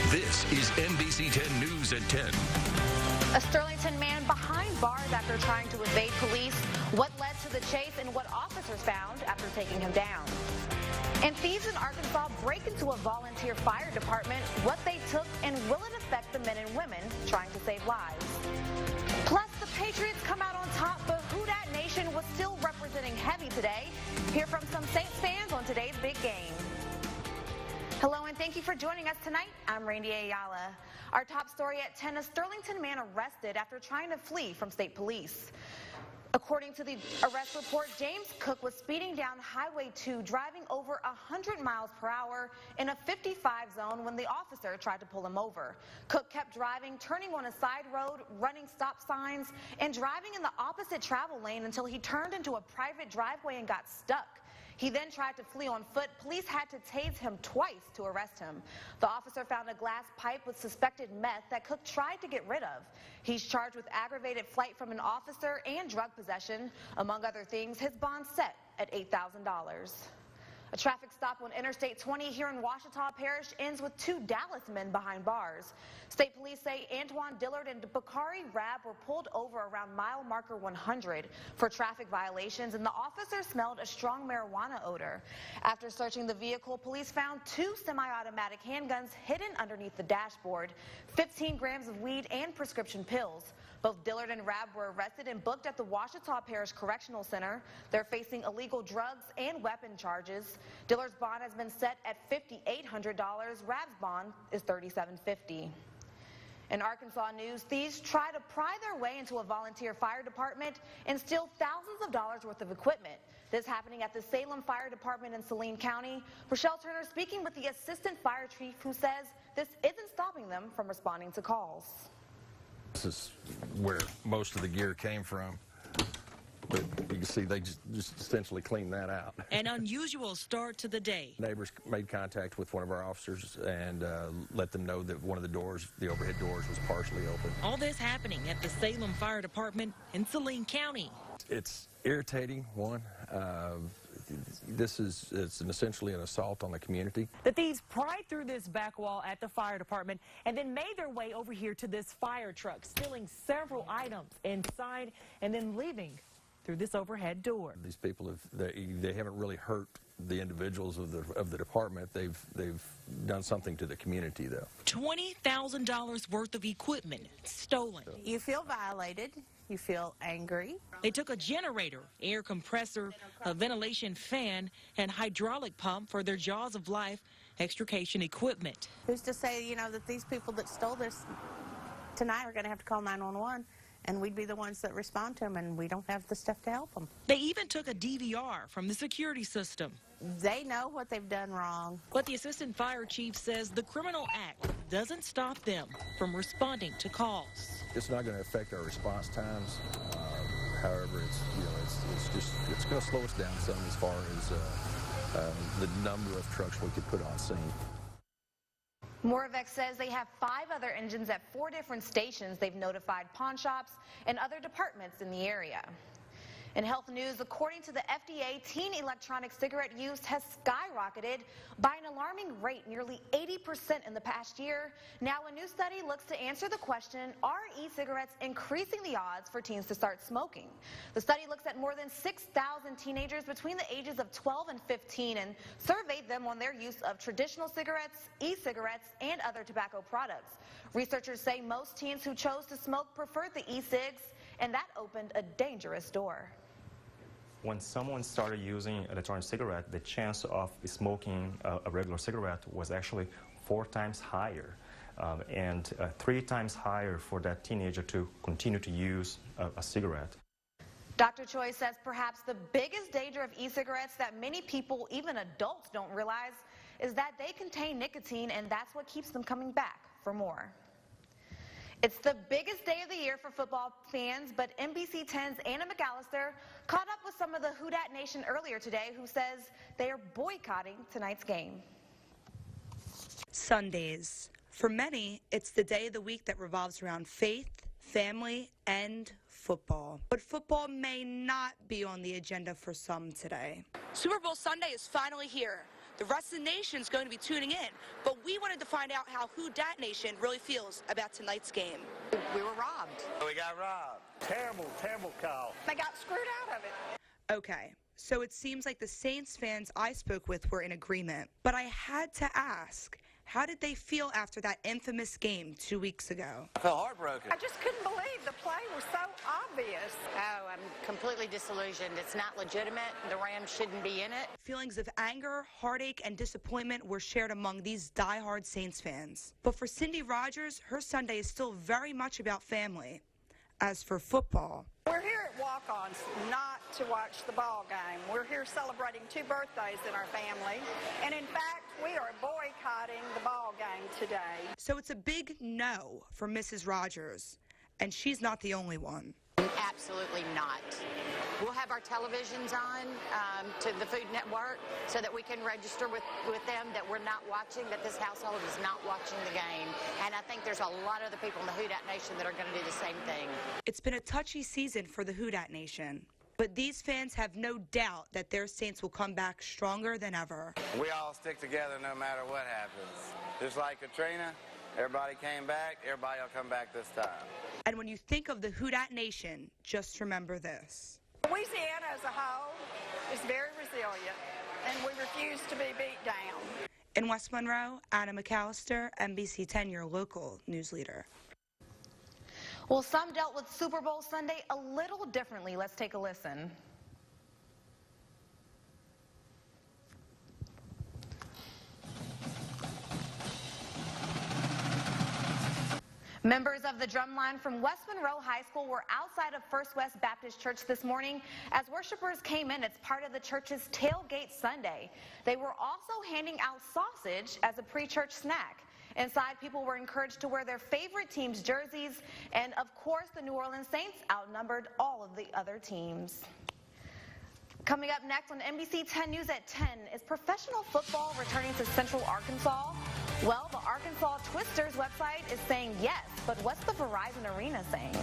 This is NBC 10 News at 10. A Sterlington man behind bars after trying to evade police. What led to the chase and what officers found after taking him down. And thieves in Arkansas break into a volunteer fire department. What they took and will it affect the men and women trying to save lives? Plus, the Patriots come out on top, but Who Dat Nation was still representing heavy today. Hear from some Saints fans on today's big game. Hello and thank you for joining us tonight. I'm Randy Ayala. Our top story at 10, a Sterlington man arrested after trying to flee from state police. According to the arrest report, James Cook was speeding down Highway 2, driving over 100 miles per hour in a 55 zone when the officer tried to pull him over. Cook kept driving, turning on a side road, running stop signs, and driving in the opposite travel lane until he turned into a private driveway and got stuck. He then tried to flee on foot. Police had to tase him twice to arrest him. The officer found a glass pipe with suspected meth that Cook tried to get rid of. He's charged with aggravated flight from an officer and drug possession. Among other things, his bond set at $8,000. A traffic stop on Interstate 20 here in Ouachita Parish ends with 2 Dallas men behind bars. State police say Antoine Dillard and Bakari Rab were pulled over around mile marker 100 for traffic violations, and the officer smelled a strong marijuana odor. After searching the vehicle, police found 2 semi-automatic handguns hidden underneath the dashboard, 15 grams of weed and prescription pills. Both Dillard and Rab were arrested and booked at the Ouachita Parish Correctional Center. They're facing illegal drugs and weapon charges. Dillard's bond has been set at $5,800. Rab's bond is $3,750. In Arkansas news, thieves try to pry their way into a volunteer fire department and steal thousands of dollars worth of equipment. This happening at the Salem Fire Department in Saline County. Rochelle Turner speaking with the assistant fire chief who says this isn't stopping them from responding to calls. This is where most of the gear came from, but you can see they just essentially cleaned that out. An unusual start to the day. Neighbors made contact with one of our officers and let them know that one of the doors, the overhead doors, was partially open. All this happening at the Salem Fire Department in Saline County. It's irritating, one. It's essentially an assault on the community. The thieves pried through this back wall at the fire department and then made their way over here to this fire truck, stealing several items inside and then leaving through this overhead door. These people they haven't really hurt the individuals of the department. They've done something to the community, though. $20,000 worth of equipment stolen. You feel violated. You feel angry. They took a generator, air compressor, a ventilation fan, and hydraulic pump for their Jaws of Life extrication equipment. Who's to say, that these people that stole this tonight are going to have to call 911, and we'd be the ones that respond to them, and we don't have the stuff to help them. They even took a DVR from the security system. They know what they've done wrong. But the assistant fire chief says the criminal act doesn't stop them from responding to calls. It's not going to affect our response times. However, it's going to slow us down some as far as the number of trucks we could put on scene. Moravex says they have 5 other engines at 4 different stations. They've notified pawn shops and other departments in the area. In health news, according to the FDA, teen electronic cigarette use has skyrocketed by an alarming rate, nearly 80% in the past year. Now, a new study looks to answer the question, are e-cigarettes increasing the odds for teens to start smoking? The study looks at more than 6,000 teenagers between the ages of 12 and 15 and surveyed them on their use of traditional cigarettes, e-cigarettes, and other tobacco products. Researchers say most teens who chose to smoke preferred the e-cigs, and that opened a dangerous door. When someone started using electronic cigarette, the chance of smoking a regular cigarette was actually 4 times higher, and 3 times higher for that teenager to continue to use a cigarette. Dr. Choi says perhaps the biggest danger of e-cigarettes that many people, even adults, don't realize is that they contain nicotine, and that's what keeps them coming back for more. It's the biggest day of the year for football fans, but NBC 10's Anna McAllister caught up with some of the Who Dat Nation earlier today who says they are boycotting tonight's game. Sundays. For many, it's the day of the week that revolves around faith, family, and football. But football may not be on the agenda for some today. Super Bowl Sunday is finally here. The rest of the nation's going to be tuning in. But we wanted to find out how Who Dat Nation really feels about tonight's game. We were robbed. We got robbed. Terrible call. They got screwed out of it. Okay, so it seems like the Saints fans I spoke with were in agreement. But I had to ask, how did they feel after that infamous game 2 weeks ago? I felt heartbroken. I just couldn't believe the play was so obvious. Oh, I'm completely disillusioned. It's not legitimate. The Rams shouldn't be in it. Feelings of anger, heartache, and disappointment were shared among these diehard Saints fans. But for Cindy Rogers, her Sunday is still very much about family. As for football, We're here at Walk-Ons not to watch the ball game. We're here celebrating 2 birthdays in our family. And in fact, we are boycotting the ball game today. so it's a big no for Mrs. Rogers. And she's not the only one. Absolutely not. We'll have our televisions on to the Food Network so that we can register with them that we're not watching, that this household is not watching the game. And I think there's a lot of the people in the Who Dat Nation that are going to do the same thing. It's been a touchy season for the Who Dat Nation. But these fans have no doubt that their Saints will come back stronger than ever. We all stick together no matter what happens. Just like Katrina, everybody came back, everybody will come back this time. And when you think of the Who Dat Nation, just remember this. Louisiana as a whole is very resilient, and we refuse to be beat down. In West Monroe, Anna McAllister, NBC 10, your local news leader. Well, some dealt with Super Bowl Sunday a little differently. Let's take a listen. Members of the Drumline from West Monroe High School were outside of First West Baptist Church this morning as worshipers came in. It's part of the church's Tailgate Sunday. They were also handing out sausage as a pre-church snack. Inside, people were encouraged to wear their favorite team's jerseys, and of course, the New Orleans Saints outnumbered all of the other teams. Coming up next on NBC 10 News at 10, is professional football returning to Central Arkansas? Well, the Arkansas Twisters website is saying yes, but what's the Verizon Arena saying?